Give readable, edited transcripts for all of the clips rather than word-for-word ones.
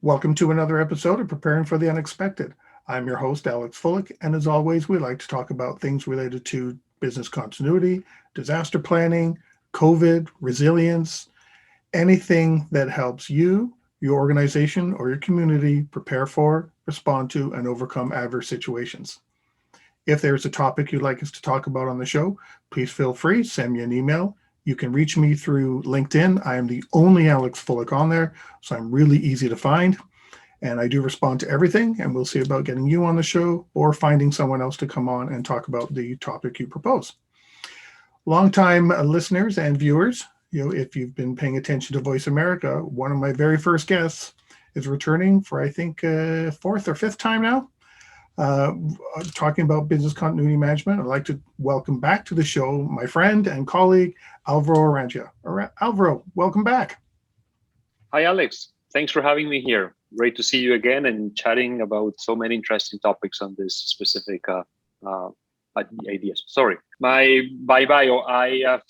Welcome to another episode of Preparing for the Unexpected. I'm your host, Alex Fullick, and as always, we like to talk about things related to business continuity, disaster planning, COVID, resilience, anything that helps you, your organization, or your community prepare for, respond to, and overcome adverse situations. If there's a topic you'd like us to talk about on the show, please feel free, send me an email. You can reach me through LinkedIn. I am the only Alex Fullick on there, so I'm really easy to find. And I do respond to everything, and we'll see about getting you on the show or finding someone else to come on and talk about the topic you propose. Longtime listeners and viewers, if you've been paying attention to Voice America, one of my very first guests is returning for, I think, fourth or fifth time now, uh, talking about business continuity management. I'd like to welcome back to the show my friend and colleague, Alvaro Orrantia. Alvaro, welcome back. Hi, Alex. Thanks for having me here. Great to see you again and chatting about so many interesting topics on this specific ideas. Sorry, my bio. I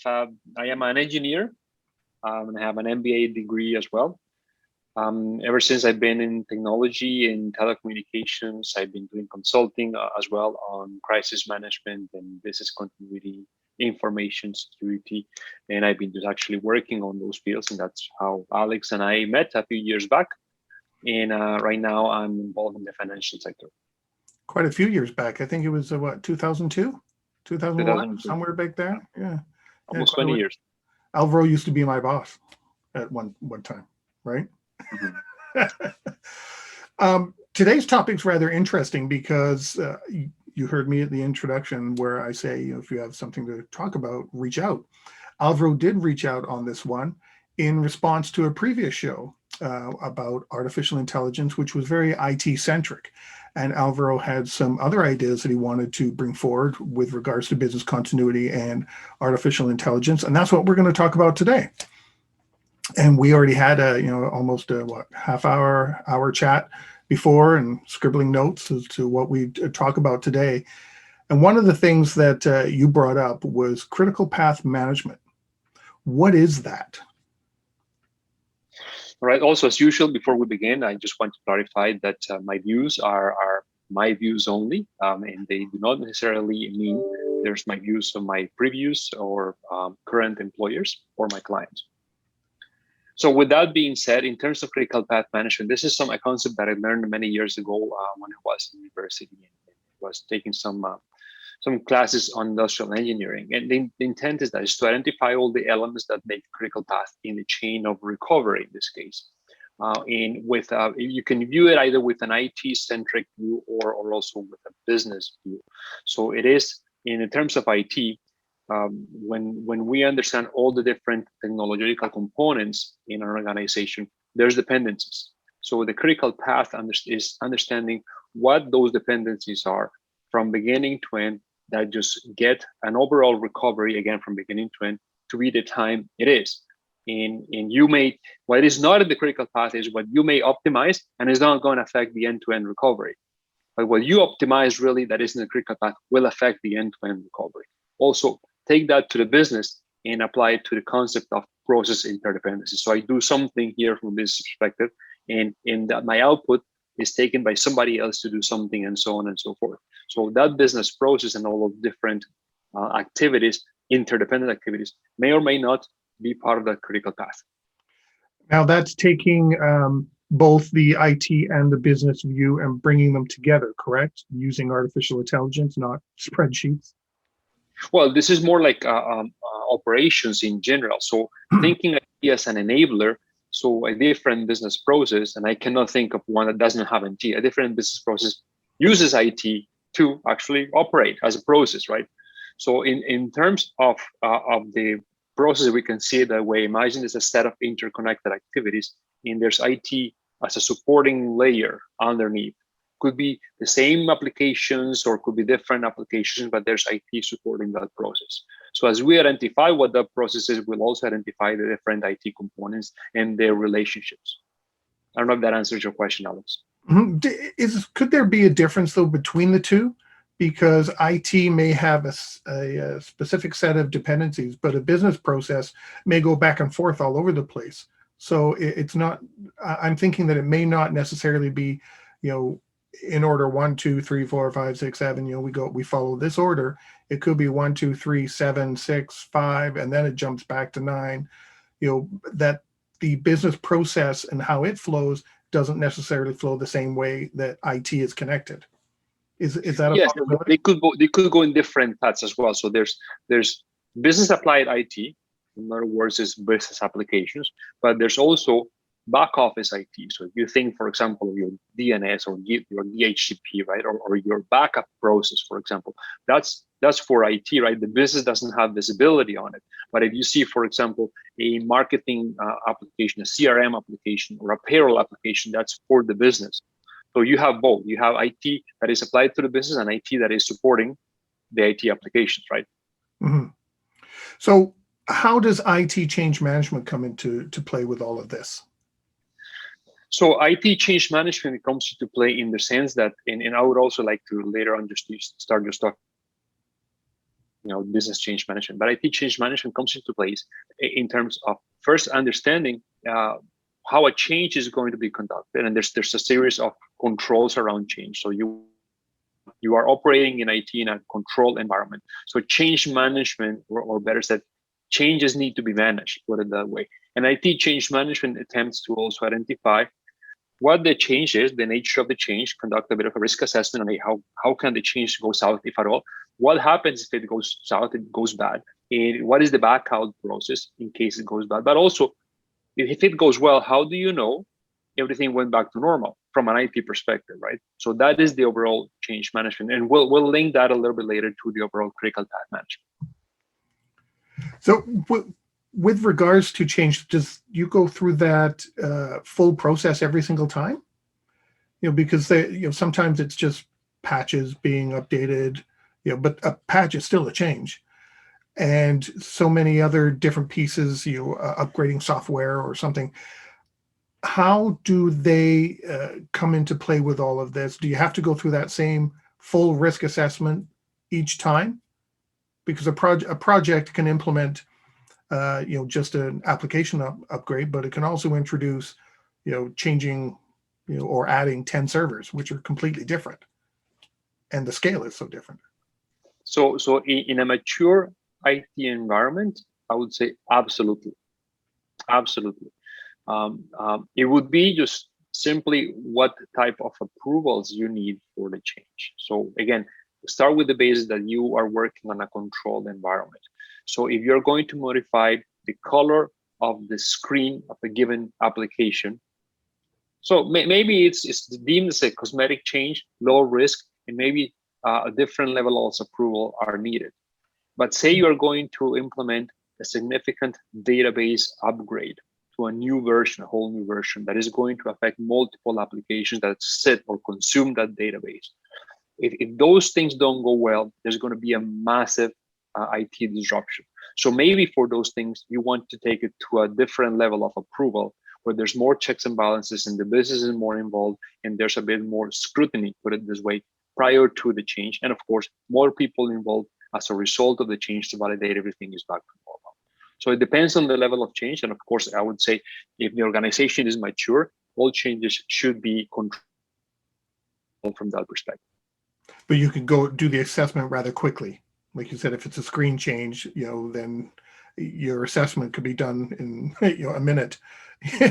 am an engineer and I have an MBA degree as well. Ever since I've been in technology and telecommunications, I've been doing consulting as well on crisis management and business continuity, information security, and I've been just actually working on those fields, and that's how Alex and I met a few years back. And right now, I'm involved in the financial sector. Quite a few years back. I think it was, 2002, 2001, 2002, somewhere back there. Yeah. almost 20 years. Alvaro used to be my boss at one time, right? Mhm. Today's topic's rather interesting because you heard me at the introduction where I say, if you have something to talk about, reach out. Alvaro did reach out on this one in response to a previous show about artificial intelligence, which was very IT centric. And Alvaro had some other ideas that he wanted to bring forward with regards to business continuity and artificial intelligence. And that's what we're going to talk about today. And we already had almost a half hour chat before and scribbling notes as to what we talk about today. And one of the things that you brought up was critical path management. What is that? All right. Also, as usual, before we begin, I just want to clarify that my views are my views only, and they do not necessarily mean there's my views of my previous or current employers or my clients. So with that being said, in terms of critical path management, this is a concept that I learned many years ago when I was in university and was taking some classes on industrial engineering. And the intent is that is to identify all the elements that make critical path in the chain of recovery in this case. And with you can view it either with an IT-centric view or also with a business view. So it is in terms of IT, when we understand all the different technological components in an organization, there's dependencies. So the critical path is understanding what those dependencies are from beginning to end, that just get an overall recovery again from beginning to end to be the time it is. And you may, what is not in the critical path is what you may optimize and is not going to affect the end-to-end recovery. But what you optimize really that is in the critical path will affect the end-to-end recovery. Also, take that to the business and apply it to the concept of process interdependency. So I do something here from this perspective, and in that my output is taken by somebody else to do something, and so on and so forth. So that business process and all of different activities, interdependent activities, may or may not be part of that critical path. Now that's taking both the IT and the business view and bringing them together, correct? Using artificial intelligence, not spreadsheets. Well, this is more like operations in general. So thinking IT as an enabler, so a different business process, and I cannot think of one that doesn't have IT, a different business process uses IT to actually operate as a process, right? So in terms of the process, we can see it that way. Imagine it's a set of interconnected activities, and there's IT as a supporting layer underneath. Could be the same applications or could be different applications, but there's IT supporting that process. So as we identify what that process is, we'll also identify the different IT components and their relationships. I don't know if that answers your question, Alex. Mm-hmm. Could there be a difference though between the two? Because IT may have a specific set of dependencies, but a business process may go back and forth all over the place. So it's not, I'm thinking that it may not necessarily be, in order 1, 2, 3, 4, 5, 6, 7, we follow this order. It could be 1, 2, 3, 7, 6, 5, and then it jumps back to 9, that the business process and how it flows doesn't necessarily flow the same way that IT is connected. Is that a Yes, possibility? they could go in different paths as well. So there's business applied IT, in other words, is business applications, but there's also back office IT. So if you think, for example, your DNS or your DHCP, right, or your backup process, for example, that's for IT, right? The business doesn't have visibility on it. But if you see, for example, a marketing application, a CRM application, or a payroll application, that's for the business. So you have both. You have IT that is applied to the business and IT that is supporting the IT applications, right? Mm-hmm. So how does IT change management come into play with all of this? So IT change management comes into play in the sense that, and I would also like to later on just start just talking, business change management. But IT change management comes into place in terms of first understanding how a change is going to be conducted, and there's a series of controls around change. So you are operating in IT in a controlled environment. So change management, or better said, changes need to be managed, put it that way. And IT change management attempts to also identify what the change is, the nature of the change, conduct a bit of a risk assessment on how can the change go south, if at all. What happens if it goes south, it goes bad? And what is the back out process in case it goes bad? But also, if it goes well, how do you know everything went back to normal from an IT perspective, right? So that is the overall change management, and we'll link that a little bit later to the overall critical path management. So with regards to change, does you go through that full process every single time? Because sometimes it's just patches being updated, but a patch is still a change. And so many other different pieces, upgrading software or something. How do they come into play with all of this? Do you have to go through that same full risk assessment each time? Because a project can implement, just an application upgrade, but it can also introduce, changing, or adding 10 servers, which are completely different, and the scale is so different. So in a mature IT environment, I would say absolutely. It would be just simply what type of approvals you need for the change. So again, start with the basis that you are working on a controlled environment. So if you're going to modify the color of the screen of a given application, so maybe it's deemed as a cosmetic change, low risk, and maybe a different level of approval are needed. But say you're going to implement a significant database upgrade to a new version, a whole new version that is going to affect multiple applications that sit or consume that database. If those things don't go well, there's going to be a massive IT disruption. So maybe for those things, you want to take it to a different level of approval where there's more checks and balances and the business is more involved and there's a bit more scrutiny, put it this way, prior to the change. And of course, more people involved as a result of the change to validate everything is back to normal. So it depends on the level of change. And of course, I would say if the organization is mature, all changes should be controlled from that perspective. But you could go do the assessment rather quickly. Like you said, if it's a screen change, then your assessment could be done in a minute,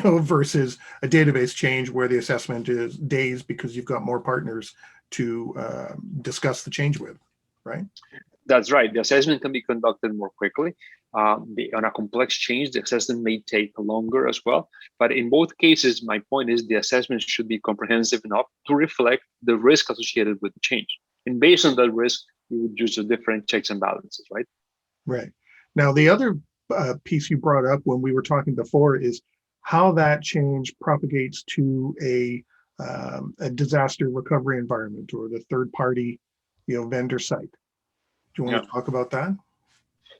versus a database change where the assessment is days because you've got more partners to discuss the change with, right? That's right. The assessment can be conducted more quickly. On a complex change, the assessment may take longer as well. But in both cases, my point is the assessment should be comprehensive enough to reflect the risk associated with the change. And based on that risk, you would use the different checks and balances, right? Right. Now, the other piece you brought up when we were talking before is how that change propagates to a disaster recovery environment or the third party, vendor site. Do you want to talk about that?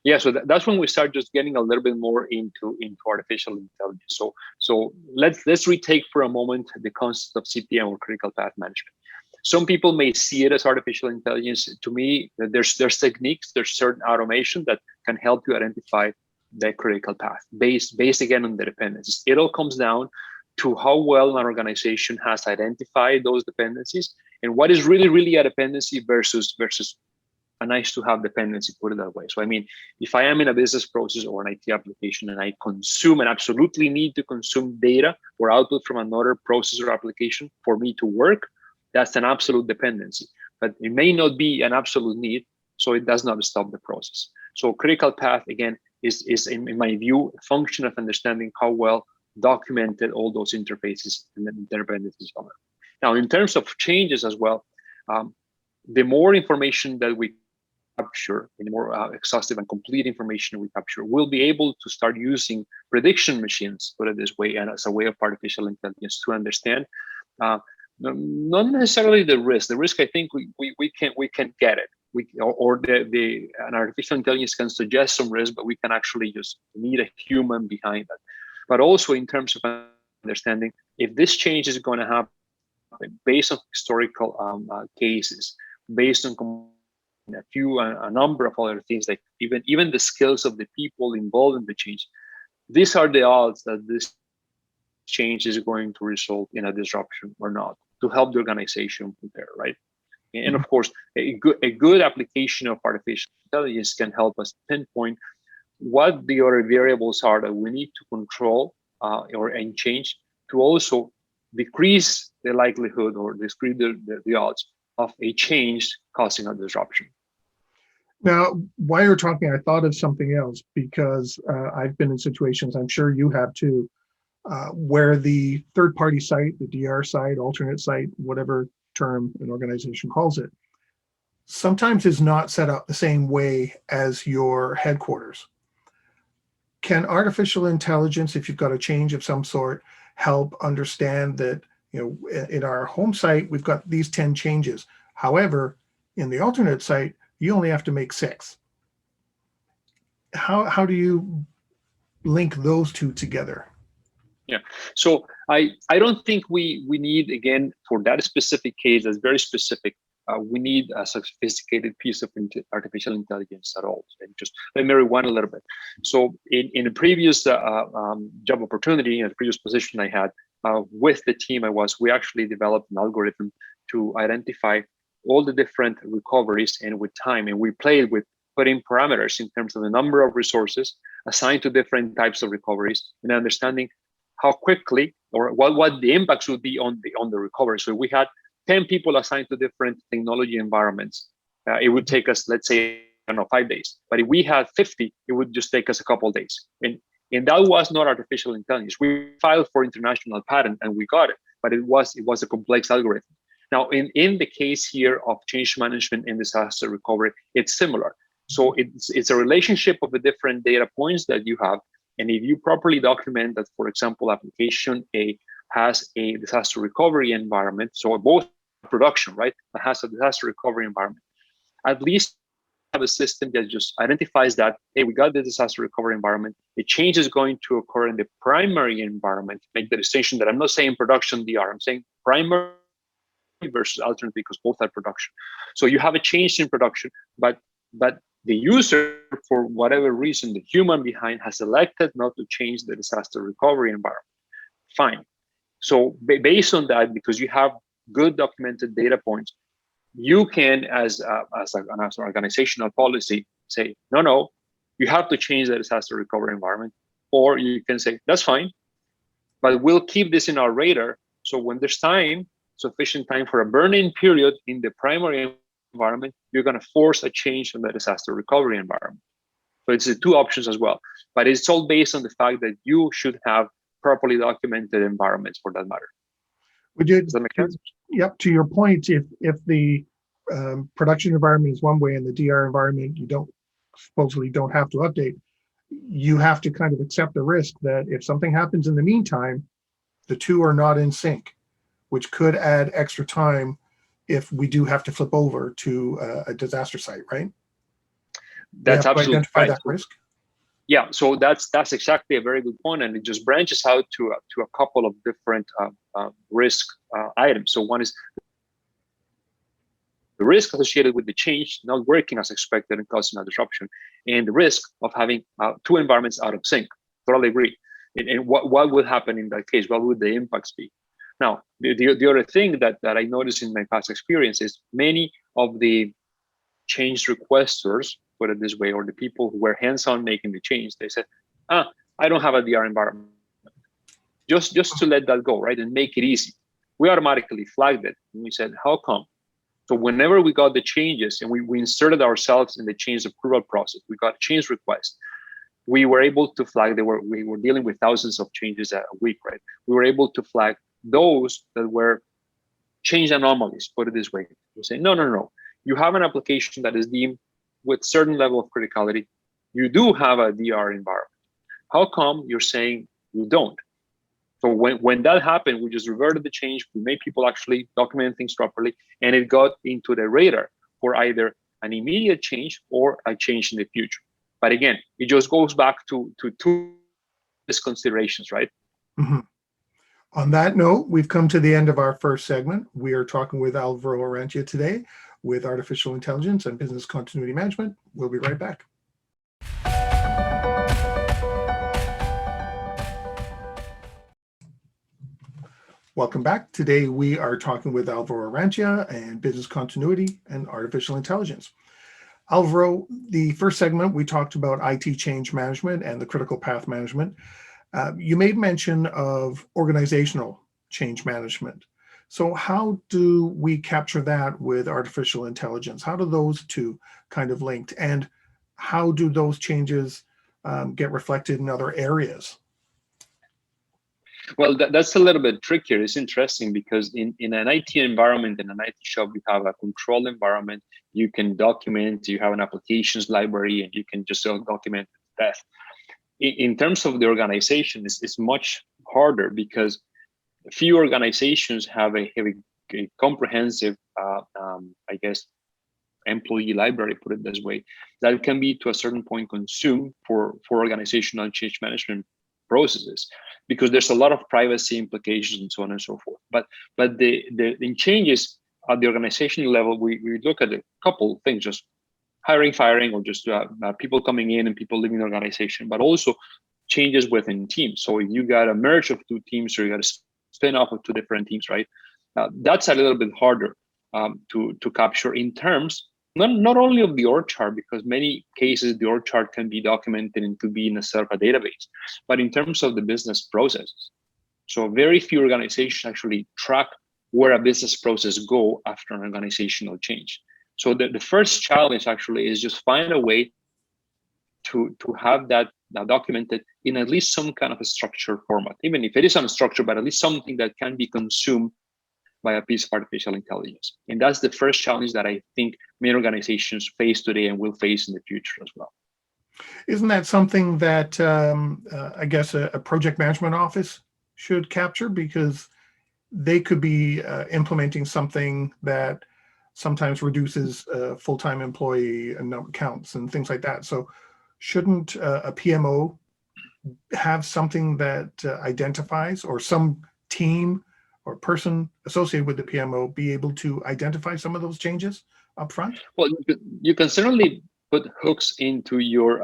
Yeah, so that's when we start just getting a little bit more into artificial intelligence. So let's retake for a moment the concept of CPM, or critical path management. Some people may see it as artificial intelligence. To me, there's techniques, there's certain automation that can help you identify the critical path based again on the dependencies. It all comes down to how well an organization has identified those dependencies and what is really a dependency versus a nice to have dependency, put it that way. So I mean, if I am in a business process or an IT application and I consume and absolutely need to consume data or output from another process or application for me to work, that's an absolute dependency. But it may not be an absolute need, so it does not stop the process. So critical path, again, is in my view, a function of understanding how well documented all those interfaces and dependencies are. Now, in terms of changes as well, the more information that we capture, the more exhaustive and complete information we capture, we'll be able to start using prediction machines, put it this way, and as a way of artificial intelligence to understand not necessarily the risk. The risk, I think, we can get it. An artificial intelligence can suggest some risk, but we can actually just need a human behind that. But also in terms of understanding if this change is going to happen based on historical cases, based on a number of other things, like even the skills of the people involved in the change. These are the odds that this change is going to result in a disruption or not, to help the organization prepare, right? And of course, a good application of artificial intelligence can help us pinpoint what the other variables are that we need to control and change to also decrease the likelihood or decrease the odds of a change causing a disruption. Now, while you're talking, I thought of something else, because I've been in situations, I'm sure you have too, where the third-party site, the DR site, alternate site, whatever term an organization calls it, sometimes is not set up the same way as your headquarters. Can artificial intelligence, if you've got a change of some sort, help understand that, in our home site, we've got these 10 changes. However, in the alternate site, you only have to make 6. How do you link those two together? Yeah, so I don't think we need, again, for that specific case, that's very specific, we need a sophisticated piece of artificial intelligence at all. And just let me rewind a little bit. So in a previous job opportunity, in a previous position I had with the team we actually developed an algorithm to identify all the different recoveries and with time. And we played with putting parameters in terms of the number of resources assigned to different types of recoveries and understanding how quickly or what the impacts would be on the recovery. So we had 10 people assigned to different technology environments. It would take us, let's say, 5 days. But if we had 50, it would just take us a couple of days. And that was not artificial intelligence. We filed for international patent and we got it, but it was a complex algorithm. Now, in the case here of change management and disaster recovery, it's similar. So it's a relationship of the different data points that you have. And if you properly document that, for example, application A has a disaster recovery environment, so both production, right, that has a disaster recovery environment, at least have a system that just identifies that, hey, we got the disaster recovery environment. The change is going to occur in the primary environment. Make the distinction that I'm not saying production DR, I'm saying primary versus alternate, because both are production. So you have a change in production, but the user, for whatever reason, the human behind has elected not to change the disaster recovery environment. Fine. So based on that, because you have good documented data points, you can, as an organizational policy, say, no, you have to change the disaster recovery environment. Or you can say, that's fine, but we'll keep this in our radar. So when there's sufficient time for a burn-in period in the primary environment, you're going to force a change in the disaster recovery environment. So it's the two options as well. But it's all based on the fact that you should have properly documented environments for that matter. Does that make sense? Yep. To your point, if the production environment is one way and the DR environment you supposedly don't have to update, you have to kind of accept the risk that if something happens in the meantime, the two are not in sync, which could add extra time if we do have to flip over to a disaster site, right? That's absolutely identify right. That risk. Yeah, so that's exactly a very good point, and it just branches out to a couple of different risk items. So one is the risk associated with the change not working as expected and causing a disruption, and the risk of having two environments out of sync. Totally agree. And what would happen in that case? What would the impacts be? Now, the other thing that I noticed in my past experience is many of the change requesters, put it this way, or the people who were hands-on making the change, they said, I don't have a DR environment. Just to let that go, right, and make it easy. We automatically flagged it. And we said, how come? So whenever we got the changes and we inserted ourselves in the change approval process, we got a change request, we were able to flag, we were dealing with thousands of changes a week, right? We were able to flag those that were change anomalies, put it this way. We say, no. You have an application that is deemed with certain level of criticality. You do have a DR environment. How come you're saying you don't? So when that happened, we just reverted the change. We made people actually document things properly, and it got into the radar for either an immediate change or a change in the future. But again, it just goes back to two considerations, right? Mm-hmm. On that note, we've come to the end of our first segment. We are talking with Alvaro Orrantia today with artificial intelligence and business continuity management. We'll be right back. Welcome back. Today we are talking with Alvaro Orrantia and business continuity and artificial intelligence. Alvaro, the first segment we talked about IT change management and the critical path management. You made mention of organizational change management. So how do we capture that with artificial intelligence? How do those two kind of linked, and how do those changes get reflected in other areas? Well, that's a little bit trickier. It's interesting because in an IT environment, in an IT shop, you have a control environment. You can document, you have an applications library, and you can just document that. In terms of the organization, it's much harder because few organizations have a comprehensive, I guess, employee library, put it this way, that can be to a certain point consumed for organizational change management processes, because there's a lot of privacy implications and so on and so forth. But the changes at the organizational level, we look at a couple of things, just hiring, firing, or just people coming in and people leaving the organization, but also changes within teams. So if you got a merge of two teams, or you got a spin off of two different teams, right? That's a little bit harder to capture in terms not only of the org chart, because many cases the org chart can be documented and could be in a database, but in terms of the business processes. So very few organizations actually track where a business process go after an organizational change. So the first challenge actually is just find a way to have that documented in at least some kind of a structured format, even if it is unstructured, but at least something that can be consumed by a piece of artificial intelligence. And that's the first challenge that I think many organizations face today and will face in the future as well. Isn't that something that I guess a project management office should capture, because they could be implementing something that sometimes reduces full-time employee counts and things like that. So shouldn't a PMO have something that identifies, or some team or person associated with the PMO be able to identify some of those changes up front? Well, you can certainly put hooks into your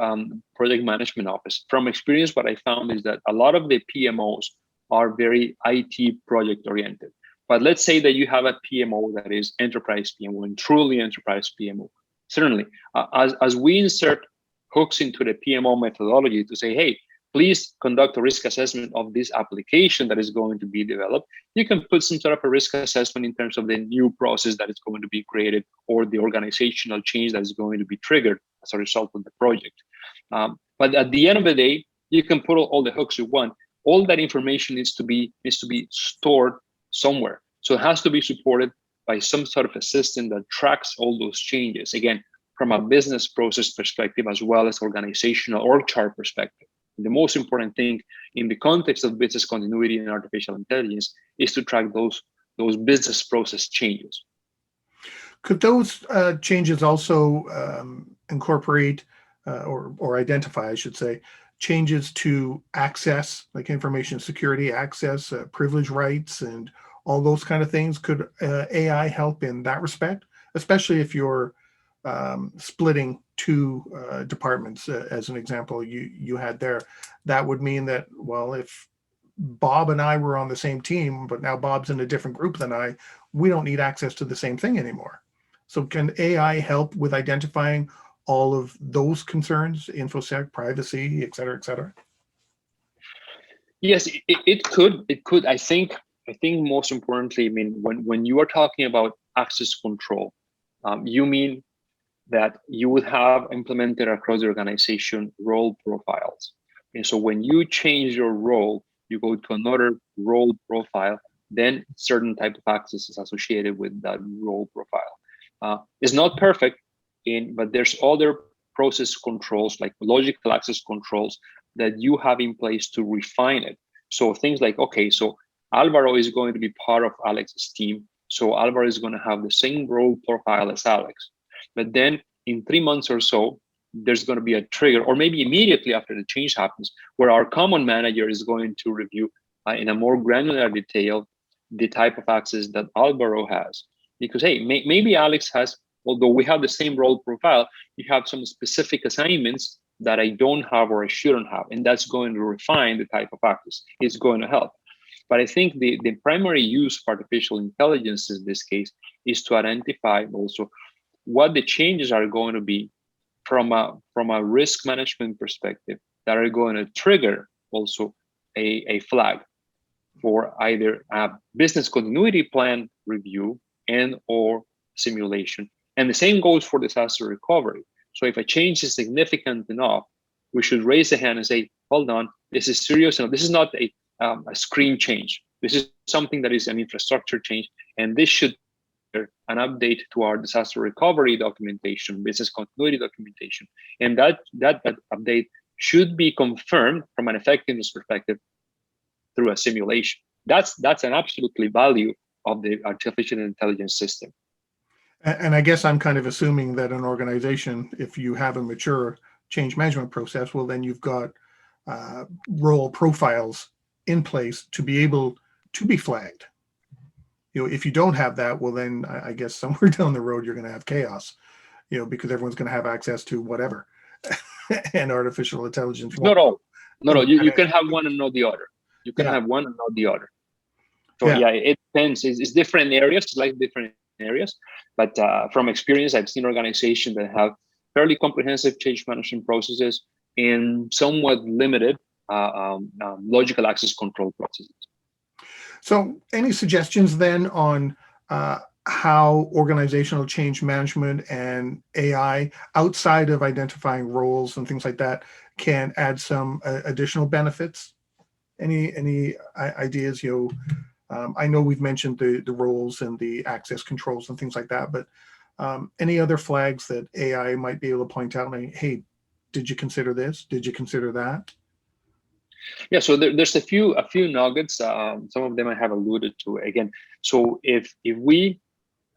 project management office. From experience, what I found is that a lot of the PMOs are very IT project oriented. But let's say that you have a PMO that is enterprise PMO and truly enterprise PMO. Certainly, as we insert hooks into the PMO methodology to say, hey, please conduct a risk assessment of this application that is going to be developed, you can put some sort of a risk assessment in terms of the new process that is going to be created, or the organizational change that is going to be triggered as a result of the project. But at the end of the day, you can put all the hooks you want. All that information needs to be stored somewhere. So it has to be supported by some sort of a system that tracks all those changes, again, from a business process perspective, as well as organizational org chart perspective. The most important thing in the context of business continuity and artificial intelligence is to track those business process changes. Could those changes also incorporate or identify, I should say, changes to access, like information security access, privilege rights, and all those kind of things? Could AI help in that respect, especially if you're splitting two departments, as an example you had there. That would mean that, well, if Bob and I were on the same team, but now Bob's in a different group than I, we don't need access to the same thing anymore. So can AI help with identifying all of those concerns, infosec, privacy, et cetera, et cetera? Yes, it could. It could. I think most importantly, I mean, when you are talking about access control, you mean that you would have implemented across the organization role profiles. And so when you change your role, you go to another role profile, then certain type of access is associated with that role profile. It's not perfect, but there's other process controls like logical access controls that you have in place to refine it. So things like, okay, so Alvaro is going to be part of Alex's team. So Alvaro is going to have the same role profile as Alex. But then in 3 months or so, there's going to be a trigger, or maybe immediately after the change happens, where our common manager is going to review in a more granular detail the type of access that Alvaro has. Because, hey, maybe Alex has, although we have the same role profile, you have some specific assignments that I don't have or I shouldn't have. And that's going to refine the type of access. It's going to help. But I think the primary use of artificial intelligence in this case is to identify also what the changes are going to be from a risk management perspective that are going to trigger also a flag for either a business continuity plan review and or simulation. And the same goes for disaster recovery. So if a change is significant enough, we should raise a hand and say, hold on, this is serious enough. This is not a screen change. This is something that is an infrastructure change, and this should an update to our disaster recovery documentation, business continuity documentation, and that update should be confirmed from an effectiveness perspective through a simulation. That's an absolutely value of the artificial intelligence system. And I guess I'm kind of assuming that an organization, if you have a mature change management process, well, then you've got role profiles in place to be able to be flagged. If you don't have that, well, then I guess somewhere down the road, you're going to have chaos, because everyone's going to have access to whatever. And artificial intelligence. Not all. You can have one and not the other. You can have one and not the other. So yeah, it depends. It's different areas, like different areas. But from experience, I've seen organizations that have fairly comprehensive change management processes and somewhat limited logical access control processes. So any suggestions then on how organizational change management and AI, outside of identifying roles and things like that, can add some additional benefits? Any ideas? I know we've mentioned the roles and the access controls and things like that, but any other flags that AI might be able to point out, like, hey, did you consider this? Did you consider that? Yeah, so there's a few nuggets. Some of them I have alluded to again. So if we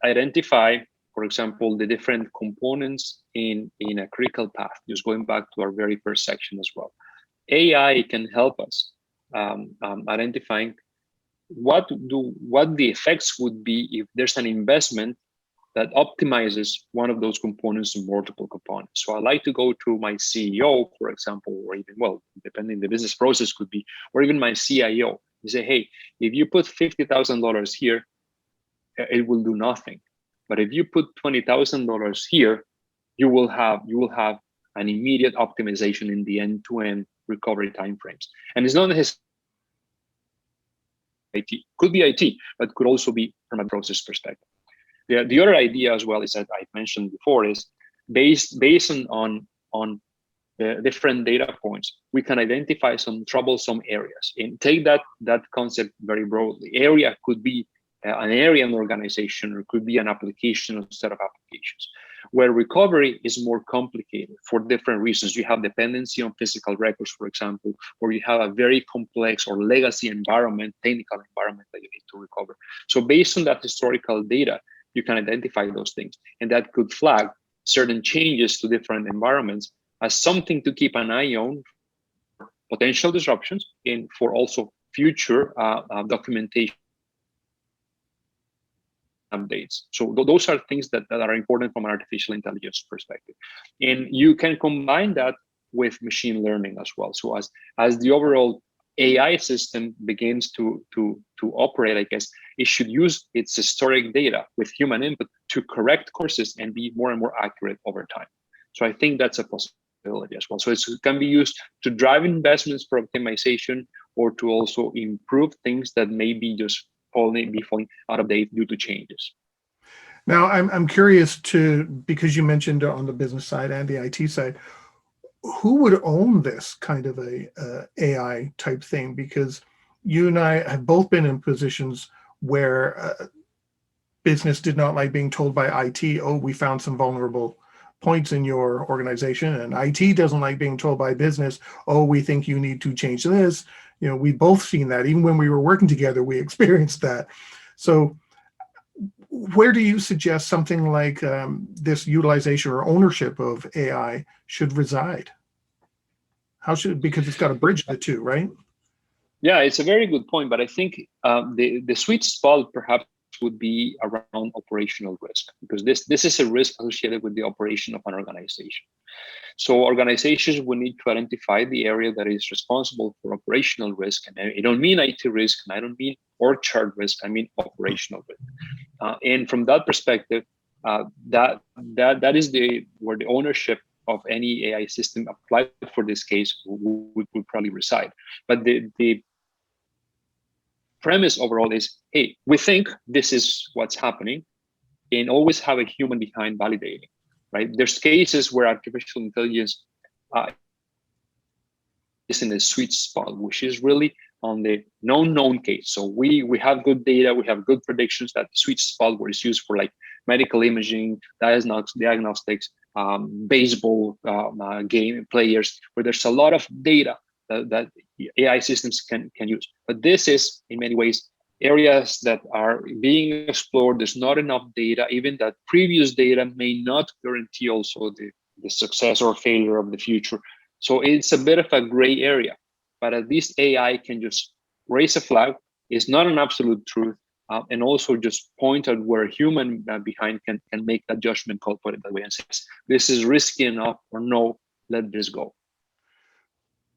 identify, for example, the different components in a critical path, just going back to our very first section as well, AI can help us identifying what the effects would be if there's an investment that optimizes one of those components to multiple components. So I like to go to my CEO, for example, or even, well, depending the business process could be, or even my CIO, and say, hey, if you put $50,000 here, it will do nothing. But if you put $20,000 here, you will have an immediate optimization in the end-to-end recovery timeframes. And it's not necessarily IT, could be IT, but could also be from a process perspective. The other idea as well is that I mentioned before is based on the different data points, we can identify some troublesome areas and take that concept very broadly. Area could be an area in an organization, or it could be an application or set of applications. Where recovery is more complicated for different reasons. You have dependency on physical records, for example, or you have a very complex or legacy environment, technical environment that you need to recover. So based on that historical data, you can identify those things, and that could flag certain changes to different environments as something to keep an eye on, potential disruptions, and for also future documentation updates. So those are things that are important from an artificial intelligence perspective. And you can combine that with machine learning as well. So as the overall AI system begins to operate, I guess it should use its historic data with human input to correct courses and be more and more accurate over time. So I think that's a possibility as well. So it can be used to drive investments for optimization, or to also improve things that may be just falling out of date due to changes. Now, I'm curious because you mentioned on the business side and the IT side, who would own this kind of a AI type thing? Because you and I have both been in positions where business did not like being told by IT, oh, we found some vulnerable points in your organization, and IT doesn't like being told by business, oh, we think you need to change this. You know, we both seen that. Even when we were working together, we experienced that. So where do you suggest something like this utilization or ownership of AI should reside? How should, because it's got to bridge the two, right? Yeah, it's a very good point, but I think the sweet spot perhaps would be around operational risk, because this is a risk associated with the operation of an organization. So organizations will need to identify the area that is responsible for operational risk. And I don't mean IT risk, and I don't mean org chart risk, I mean operational risk. And from that perspective, that is where the ownership of any AI system applied for this case would probably reside. But the premise overall is, hey, we think this is what's happening, and always have a human behind validating, right? There's cases where artificial intelligence is in the sweet spot, which is really on the known case. So we have good data, we have good predictions. That sweet spot where it's used for like medical imaging, diagnostics, baseball game players, where there's a lot of data that AI systems can use. But this is in many ways areas that are being explored. There's not enough data. Even that previous data may not guarantee also the success or failure of the future. So it's a bit of a gray area, but at least AI can just raise a flag. It's not an absolute truth, and also just point out where a human behind can make that judgment call, put it that way, and says, this is risky enough, or no, let this go.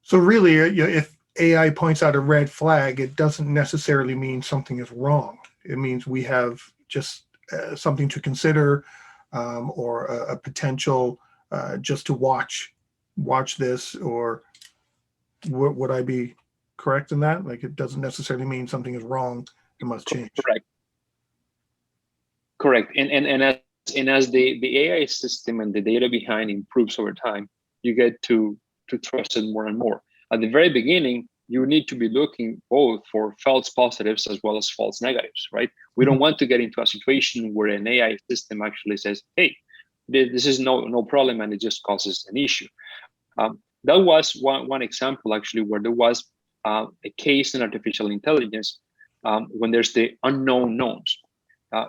So really, if AI points out a red flag, it doesn't necessarily mean something is wrong. It means we have just something to consider, or a potential just to watch this, or would I be correct in that? Like, it doesn't necessarily mean something is wrong, it must change. Correct. And as the AI system and the data behind improves over time, you get to trust it more and more. At the very beginning, you need to be looking both for false positives as well as false negatives, right? We don't want to get into a situation where an AI system actually says, hey, this is no problem, and it just causes an issue. That was one example, actually, where there was a case in artificial intelligence when there's the unknown knowns.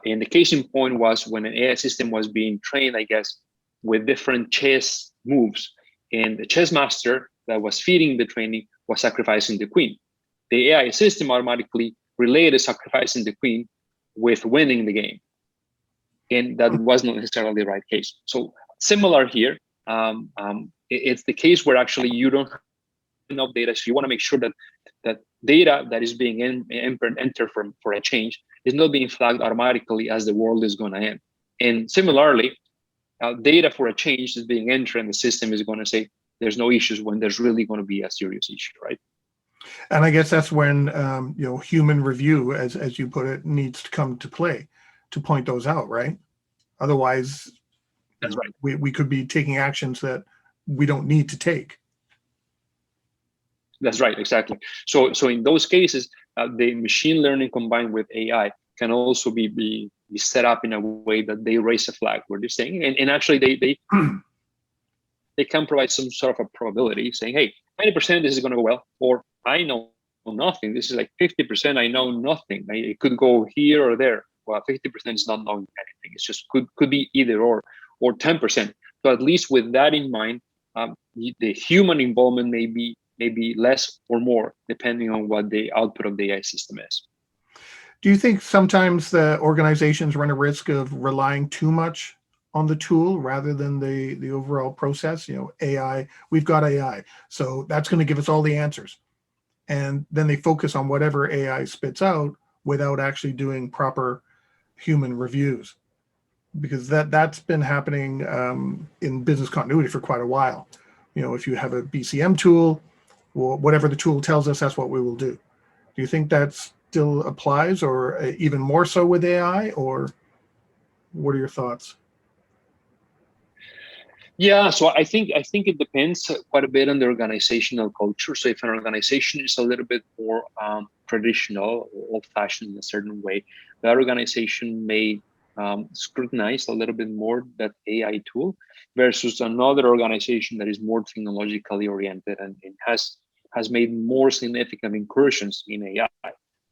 And the case in point was when an AI system was being trained, I guess, with different chess moves. And the chess master that was feeding the training was sacrificing the queen. The AI system automatically related sacrificing the queen with winning the game. And that was not necessarily the right case. So similar here, it's the case where actually you don't have enough data. So you want to make sure that data that is being entered for a change is not being flagged automatically as the world is going to end. And similarly, data for a change is being entered, and the system is going to say there's no issues when there's really going to be a serious issue, right? And I guess that's when human review, as you put it, needs to come to play to point those out, right? Otherwise, that's right. We could be taking actions that we don't need to take. That's right, exactly. So in those cases, the machine learning combined with AI can also be set up in a way that they raise a flag where they're saying, and actually they can provide some sort of a probability saying, hey, 90% this is going to go well, or I know nothing. This is like 50%, I know nothing. It could go here or there. Well, 50% is not knowing anything. It's just could be either or 10%. So at least with that in mind, the human involvement may be less or more depending on what the output of the AI system is. Do you think sometimes the organizations run a risk of relying too much on the tool rather than the overall process? AI, we've got AI, so that's going to give us all the answers. And then they focus on whatever AI spits out without actually doing proper human reviews, because that's been happening in business continuity for quite a while. If you have a BCM tool, well, whatever the tool tells us, that's what we will do. Do you think that still applies, or even more so with AI, or what are your thoughts? Yeah, so I think it depends quite a bit on the organizational culture. So if an organization is a little bit more traditional, old-fashioned in a certain way, that organization may scrutinize a little bit more that AI tool versus another organization that is more technologically oriented and has made more significant incursions in AI.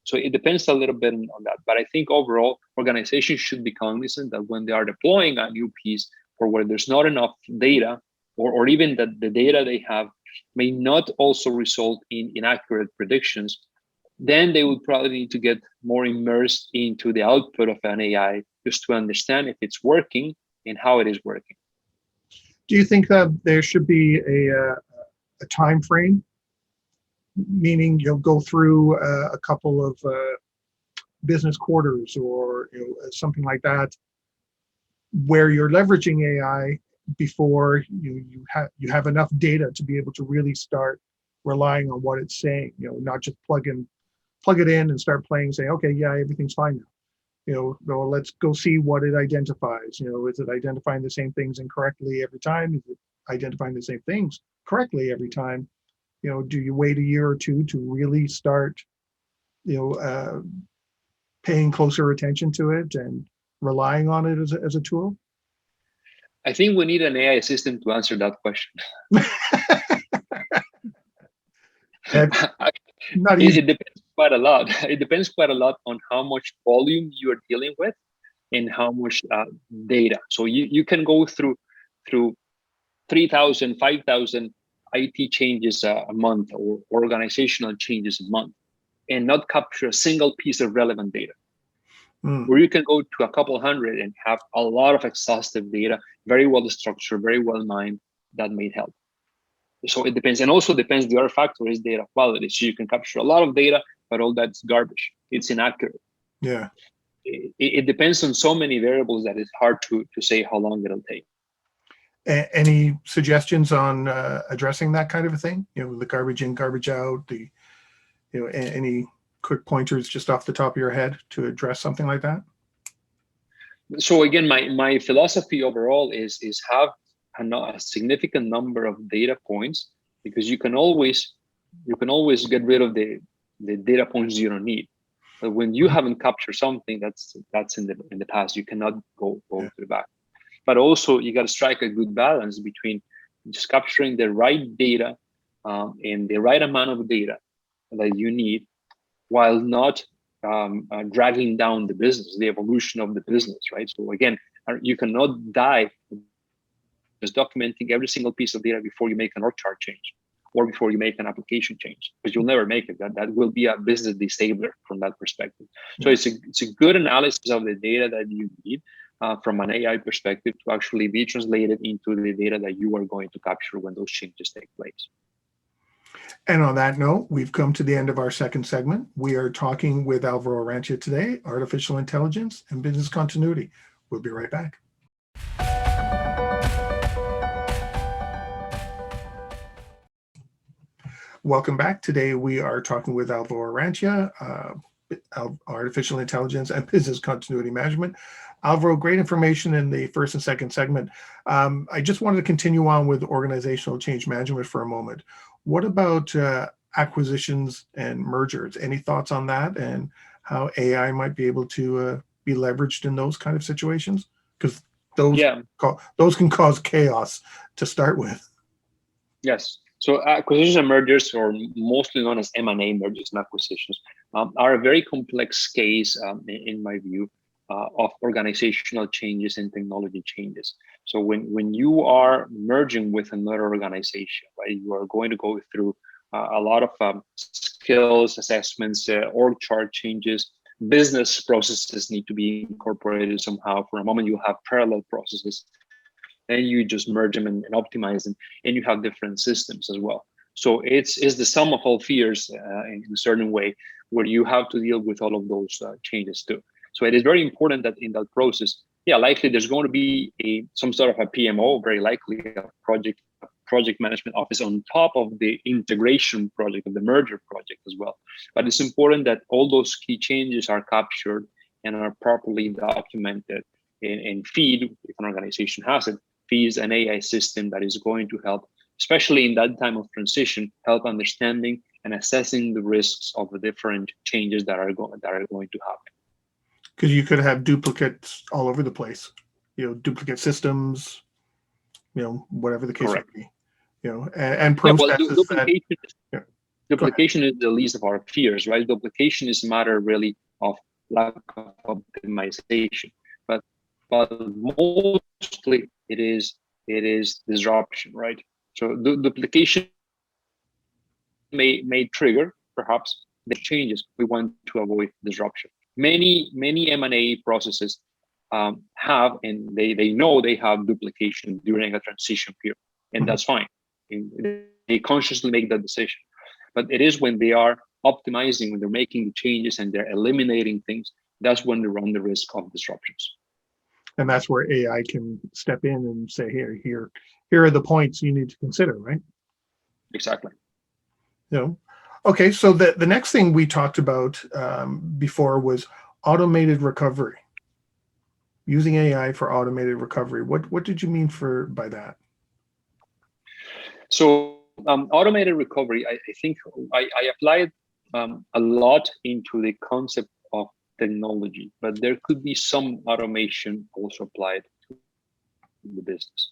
So it depends a little bit on that. But I think overall, organizations should be cognizant that when they are deploying a new piece or where there's not enough data, or even that the data they have may not also result in inaccurate predictions, then they would probably need to get more immersed into the output of an AI just to understand if it's working and how it is working. Do you think that there should be a time frame, meaning you'll go through a couple of business quarters, or something like that, where you're leveraging AI before you have enough data to be able to really start relying on what it's saying? Not just plug it in and start playing, say, okay, yeah, everything's fine now. Well, let's go see what it identifies. Is it identifying the same things incorrectly every time? Is it identifying the same things correctly every time? Do you wait a year or two to really start, paying closer attention to it and relying on it as a tool? I think we need an AI system to answer that question. That's not it, easy. it depends quite a lot. It depends quite a lot on how much volume you are dealing with and how much data. So you can go through 3,000, 5,000 IT changes a month, or organizational changes a month, and not capture a single piece of relevant data. Mm, Where you can go to a couple hundred and have a lot of exhaustive data, very well structured, very well mined, that may help. So it depends. And also depends, the other factor is data quality. So you can capture a lot of data, but all that's garbage. It's inaccurate. yeah. It depends on so many variables that it's hard to say how long it'll take. Any suggestions on addressing that kind of a thing? The garbage in, garbage out. Any quick pointers just off the top of your head to address something like that? So again, my philosophy overall is have a significant number of data points, because you can always get rid of the data points you don't need. But when you Mhm. haven't captured something that's in the past, you cannot go Yeah. to the back. But also you got to strike a good balance between just capturing the right data and the right amount of data that you need, while not dragging down the business, the evolution of the business, right? So again, you cannot die just documenting every single piece of data before you make an org chart change or before you make an application change, because you'll never make it. That will be a business disabler from that perspective. So Yeah. it's a good analysis of the data that you need from an AI perspective to actually be translated into the data that you are going to capture when those changes take place. And on that note, we've come to the end of our second segment. We are talking with Alvaro Orrantia today, artificial intelligence and business continuity. We'll be right back. Welcome back. Today we are talking with Alvaro Orrantia, artificial intelligence and business continuity management. Alvaro, great information in the first and second segment. I just wanted to continue on with organizational change management for a moment. What about acquisitions and mergers? Any thoughts on that, and how AI might be able to be leveraged in those kind of situations? Because those Yeah. those can cause chaos to start with. Yes. So acquisitions and mergers, or mostly known as M&A, mergers and acquisitions, are a very complex case, in my view, of organizational changes and technology changes. So when you are merging with another organization, right, you are going to go through a lot of skills assessments, org chart changes, business processes need to be incorporated somehow. For a moment, you have parallel processes, and you just merge them and optimize them, and you have different systems as well. So it's the sum of all fears in a certain way, where you have to deal with all of those changes too. So it is very important that in that process, yeah, likely there's going to be some sort of a PMO, very likely a project management office on top of the integration project, of the merger project as well. But it's important that all those key changes are captured and are properly documented and feed, if an organization has it, feeds an AI system that is going to help, especially in that time of transition, help understanding and assessing the risks of the different changes that are going to happen. Because you could have duplicates all over the place, duplicate systems, whatever the case Correct. may be, and processes duplication is the least of our fears, right? Duplication is a matter really of lack of optimization, but mostly it is disruption, right? So duplication may trigger perhaps the changes. We want to avoid disruption. Many M&A processes have, and they know they have duplication during a transition period, and that's fine. And they consciously make that decision. But it is when they are optimizing, when they're making the changes and they're eliminating things, that's when they run the risk of disruptions. And that's where AI can step in and say, here are the points you need to consider, right? Exactly. Okay, so the next thing we talked about before was automated recovery. Using AI for automated recovery. What did you mean by that? So automated recovery, I think I applied a lot into the concept of technology, but there could be some automation also applied to the business.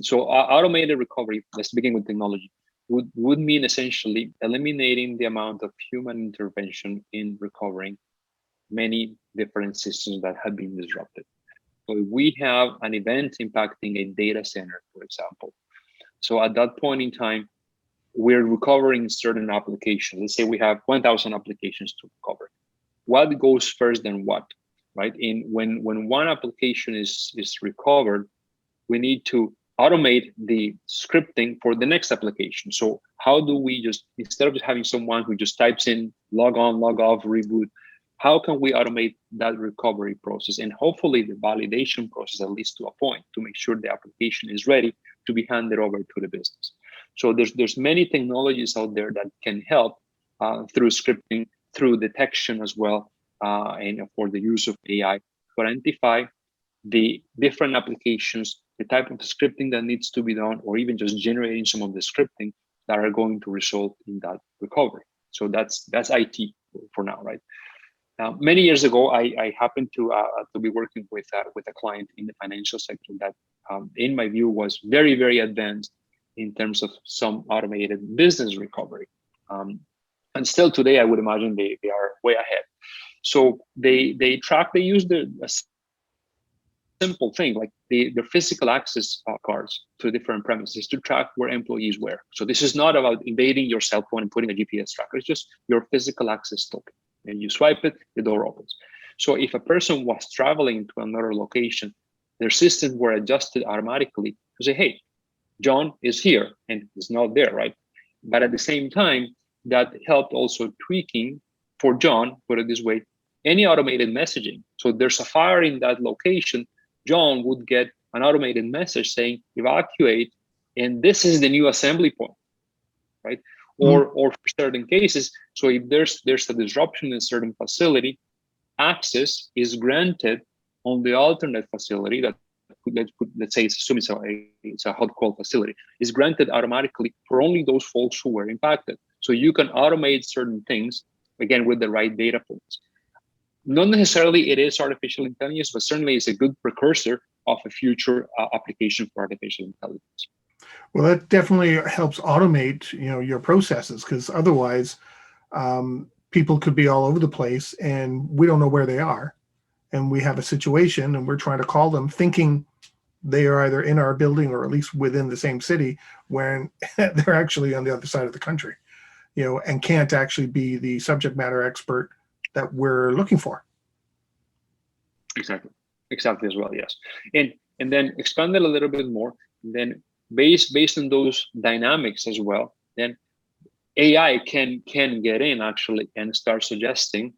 So automated recovery, let's begin with technology, would mean essentially eliminating the amount of human intervention in recovering many different systems that have been disrupted. So if we have an event impacting a data center, for example, so at that point in time, we're recovering certain applications. Let's say we have 1,000 applications to recover. What goes first and what, right? When one application is recovered, we need to automate the scripting for the next application. So how do we just, instead of just having someone who just types in log on, log off, reboot, how can we automate that recovery process and hopefully the validation process, at least to a point, to make sure the application is ready to be handed over to the business? So there's many technologies out there that can help through scripting, through detection as well, and for the use of AI to identify the different applications, the type of scripting that needs to be done, or even just generating some of the scripting that are going to result in that recovery. So that's IT for now, right? Many years ago, I happened to be working with a client in the financial sector that, in my view, was very, very advanced in terms of some automated business recovery. And still today, I would imagine they are way ahead. So they use a simple thing like their physical access cards to different premises to track where employees were. So this is not about invading your cell phone and putting a GPS tracker. It's just your physical access token. And you swipe it, the door opens. So if a person was traveling to another location, their systems were adjusted automatically to say, hey, John is here and he's not there, right? But at the same time, that helped also tweaking for John, put it this way, any automated messaging. So there's a fire in that location, John would get an automated message saying evacuate, and this is the new assembly point, right? Or for certain cases, so if there's a disruption in a certain facility, access is granted on the alternate facility that, let's say, it's a hot cold facility, is granted automatically for only those folks who were impacted. So you can automate certain things, again, with the right data points. Not necessarily it is artificial intelligence, but certainly it's a good precursor of a future application for artificial intelligence. Well, that definitely helps automate, your processes, because otherwise people could be all over the place and we don't know where they are. And we have a situation and we're trying to call them thinking they are either in our building or at least within the same city when they're actually on the other side of the country, and can't actually be the subject matter expert that we're looking for. Exactly as well. Yes, and then expand it a little bit more. And then based on those dynamics as well, then AI can get in actually and start suggesting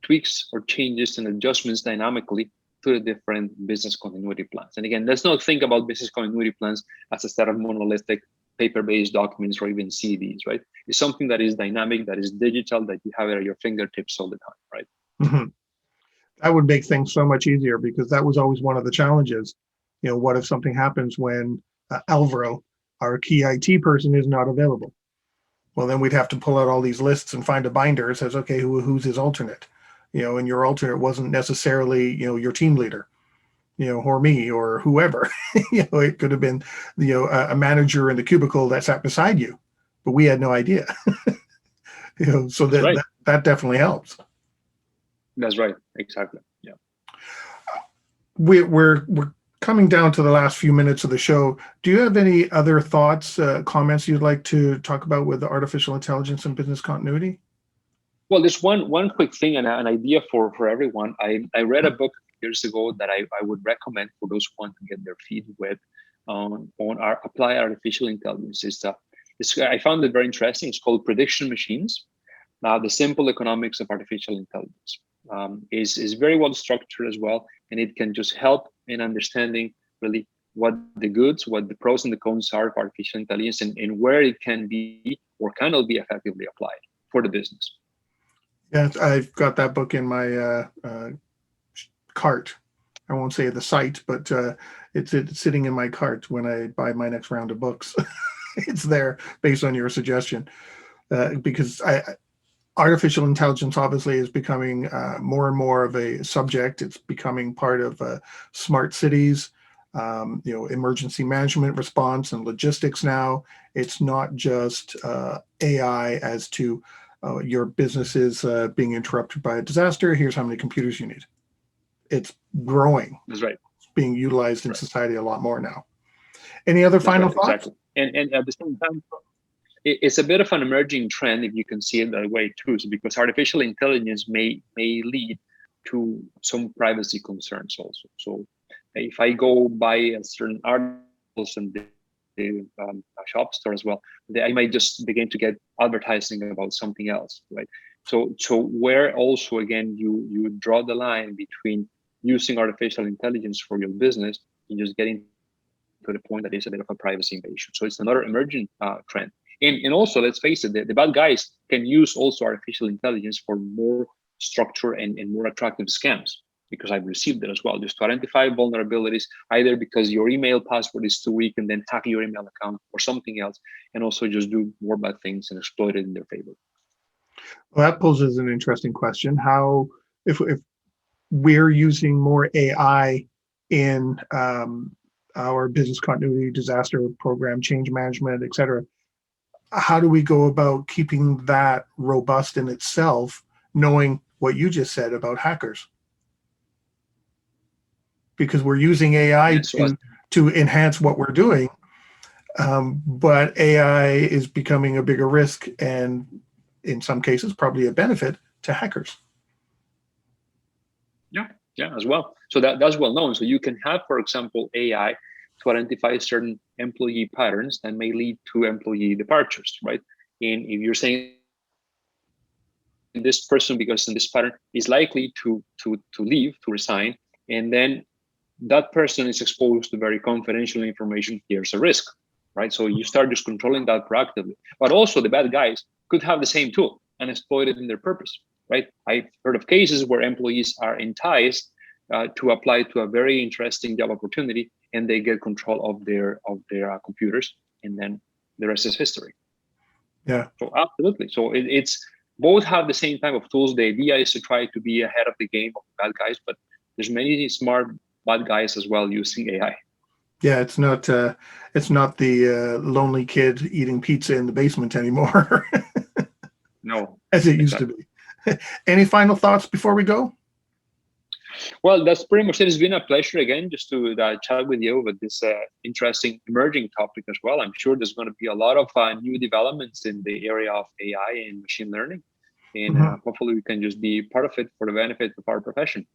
tweaks or changes and adjustments dynamically to the different business continuity plans. And again, let's not think about business continuity plans as a set of monolithic paper-based documents or even CDs, right? It's something that is dynamic, that is digital, that you have it at your fingertips all the time, right? Mm-hmm. That would make things so much easier, because that was always one of the challenges. What if something happens when Alvaro, our key IT person, is not available? Well, then we'd have to pull out all these lists and find a binder that says, okay, who's his alternate? And your alternate wasn't necessarily, your team leader, or me or whoever. It could have been, a manager in the cubicle that sat beside you, but we had no idea. So That's right. that definitely helps. That's right. Exactly. Yeah. We're coming down to the last few minutes of the show. Do you have any other thoughts, comments you'd like to talk about with artificial intelligence and business continuity? Well, there's one quick thing and an idea for everyone. I read a book years ago that I would recommend for those who want to get their feet wet on our apply artificial intelligence. I found it very interesting. It's called Prediction Machines. The Simple Economics of Artificial Intelligence is very well structured as well, and it can just help in understanding really what the pros and the cons are of artificial intelligence, and where it can be or cannot be effectively applied for the business. Yeah, I've got that book in my cart. I won't say the site, but it's sitting in my cart when I buy my next round of books. It's there based on your suggestion, because artificial intelligence obviously is becoming more and more of a subject. It's becoming part of smart cities, emergency management response and logistics now. It's not just AI as to your business is being interrupted by a disaster. Here's how many computers you need. It's growing. That's right. It's being utilized in society a lot more now. Any other final thoughts? Exactly. And at the same time, it's a bit of an emerging trend, if you can see it that way too, because artificial intelligence may lead to some privacy concerns also. So if I go buy a certain articles in the shop store as well, I might just begin to get advertising about something else, right? So where also again you draw the line between using artificial intelligence for your business and just getting to the point that is a bit of a privacy invasion. So it's another emerging trend. And also, let's face it, the bad guys can use also artificial intelligence for more structured and more attractive scams, because I've received it as well, just to identify vulnerabilities, either because your email password is too weak and then hack your email account or something else, and also just do more bad things and exploit it in their favor. Well, that poses an interesting question. How, if we're using more AI in our business continuity, disaster program, change management, et cetera, how do we go about keeping that robust in itself, knowing what you just said about hackers? Because we're using AI to enhance what we're doing, but AI is becoming a bigger risk, and in some cases, probably a benefit to hackers. Yeah, as well. So that's well known. So you can have, for example, AI to identify certain employee patterns that may lead to employee departures, right? And if you're saying this person, because in this pattern, is likely to leave, to resign, and then that person is exposed to very confidential information, here's a risk, right? So you start just controlling that proactively. But also the bad guys could have the same tool and exploit it in their purpose, right? I've heard of cases where employees are enticed to apply to a very interesting job opportunity, and they get control of their computers, and then the rest is history. Yeah. So absolutely. So it's both have the same type of tools. The idea is to try to be ahead of the game of the bad guys, but there's many smart bad guys as well using AI. Yeah, it's not the lonely kid eating pizza in the basement anymore. No, as it used to be. Any final thoughts before we go? Well, that's pretty much it. It's been a pleasure again just to chat with you with this interesting emerging topic as well. I'm sure there's going to be a lot of new developments in the area of AI and machine learning. and hopefully we can just be part of it for the benefit of our profession.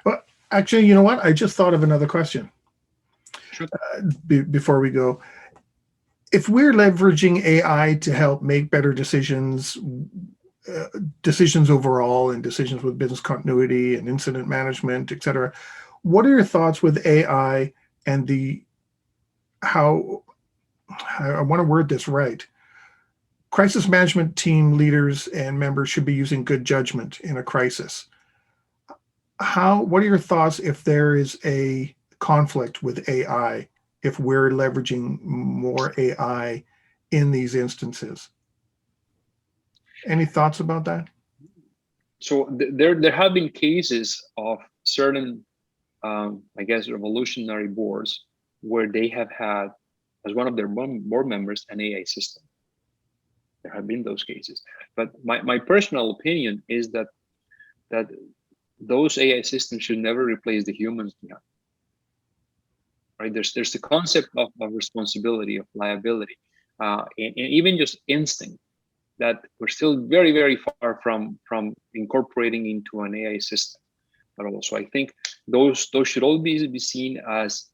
Well, actually, you know what? I just thought of another question. Sure. Before we go. If we're leveraging AI to help make better decisions, decisions overall, and decisions with business continuity and incident management, et cetera, what are your thoughts with AI and how I want to word this right? Crisis management team leaders and members should be using good judgment in a crisis. What are your thoughts if there is a conflict with AI, if we're leveraging more AI in these instances? Any thoughts about that? So there have been cases of certain, I guess, revolutionary boards where they have had as one of their board members an AI system. There have been those cases, but my personal opinion is that those AI systems should never replace the humans behind. Right? There's the concept of responsibility, of liability, and even just instinct that we're still very, very far from incorporating into an AI system at all. So I think those should always be seen as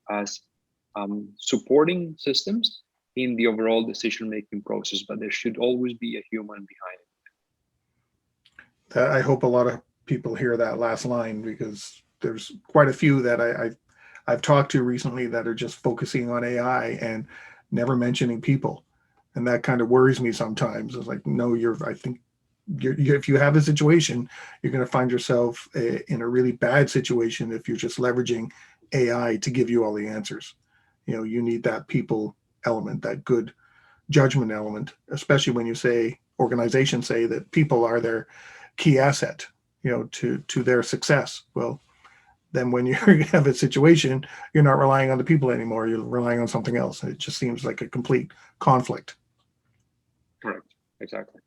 supporting systems in the overall decision-making process, but there should always be a human behind it. I hope a lot of people hear that last line, because there's quite a few that I've talked to recently that are just focusing on AI and never mentioning people. And that kind of worries me sometimes. It's like, no, I think if you have a situation, you're going to find yourself in a really bad situation if you're just leveraging AI to give you all the answers. You need that people element, that good judgment element, especially when organizations say that people are their key asset, to their success. Well, then when you have a situation, you're not relying on the people anymore. You're relying on something else. It just seems like a complete conflict. Correct. Exactly.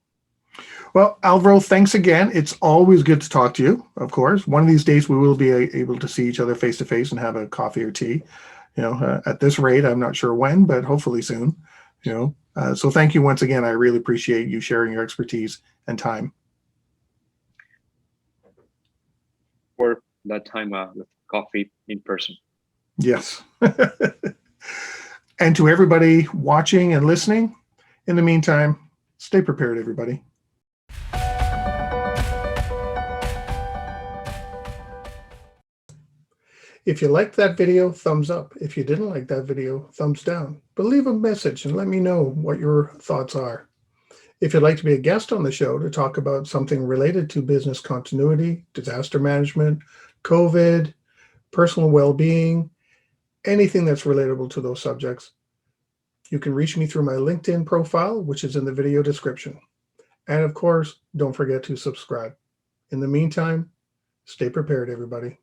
Well, Alvaro, thanks again. It's always good to talk to you, of course. One of these days we will be able to see each other face to face and have a coffee or tea. At this rate, I'm not sure when, but hopefully soon. So thank you once again. I really appreciate you sharing your expertise and time. Or that time with coffee in person. Yes. And to everybody watching and listening, in the meantime, stay prepared, everybody. If you liked that video, thumbs up. If you didn't like that video, thumbs down. But leave a message and let me know what your thoughts are. If you'd like to be a guest on the show to talk about something related to business continuity, disaster management, COVID, personal well-being, anything that's relatable to those subjects, you can reach me through my LinkedIn profile, which is in the video description. And of course, don't forget to subscribe. In the meantime, stay prepared, everybody.